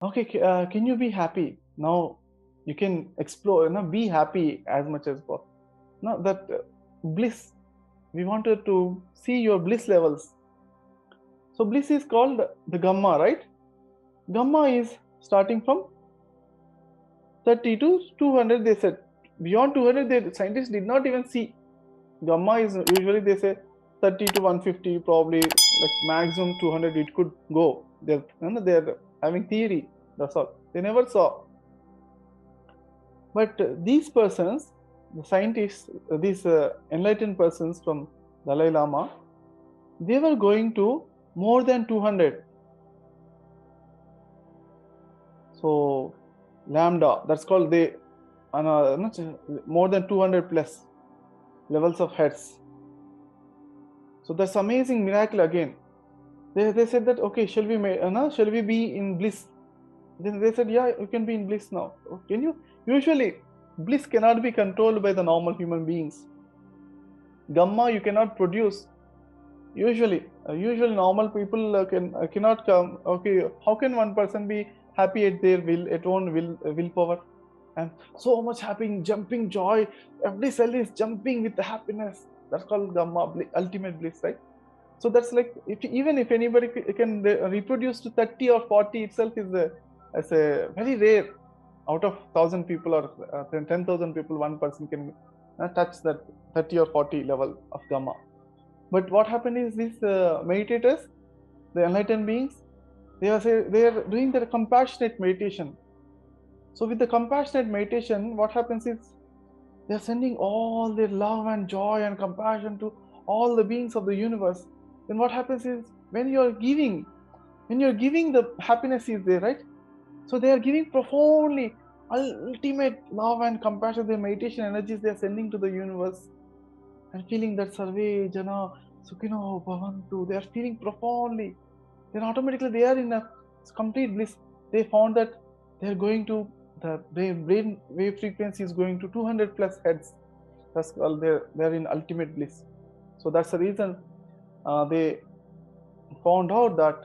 Okay, can you be happy? Now you can explore, be happy as much as possible. Now that bliss, we wanted to see your bliss levels. So bliss is called the gamma, right? Gamma is starting from 30 to 200. They said beyond 200, the scientists did not even see. Gamma is usually, they say, 30 to 150, probably like maximum 200 it could go. They're having theory. That's all. They never saw. But these persons, the scientists, these enlightened persons from Dalai Lama, they were going to more than 200. So lambda, that's called more than 200 plus levels of heads. So that's amazing miracle again. They said that, okay, shall we be in bliss? Then they said, yeah, you can be in bliss now. Can you? Usually, bliss cannot be controlled by the normal human beings. Gamma you cannot produce. Usually normal people cannot come. Okay, how can one person be happy at their will, at own willpower, and so much happy, jumping joy? Every cell is jumping with the happiness. That's called gamma, ultimate bliss, right? So that's like, even if anybody can reproduce to 30 or 40 itself is as a very rare. Out of 1,000 people or 10,000 people, one person can touch that 30 or 40 level of gamma. But what happened is, these meditators, the enlightened beings, they are doing their compassionate meditation. So with the compassionate meditation, what happens is, they are sending all their love and joy and compassion to all the beings of the universe. Then what happens is, when you're giving, the happiness is there, right? So they are giving profoundly ultimate love and compassion. The meditation energies they are sending to the universe, and feeling that Sarve Jana Sukhino Bhavantu. They are feeling profoundly. Then automatically they are in a complete bliss. They found that they are going to, the brain wave frequency is going to 200 plus hertz. That's called, they're in ultimate bliss. So that's the reason they found out that,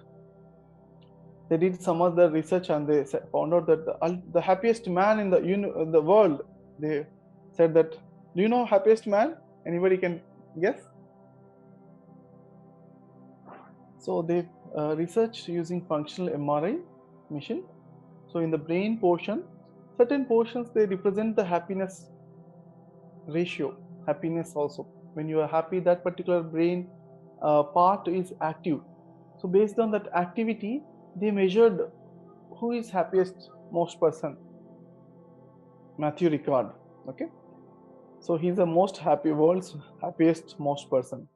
they did some other research, and they found out that the happiest man in the world, they said that, do you know happiest man? Anybody can guess? So they researched using functional MRI machine. So in the brain portion, certain portions, they represent the happiness ratio, happiness also. When you are happy, that particular brain part is active. So based on that activity, they measured who is happiest most person. Matthew Ricard. Okay, so he's the most happy, world's happiest most person.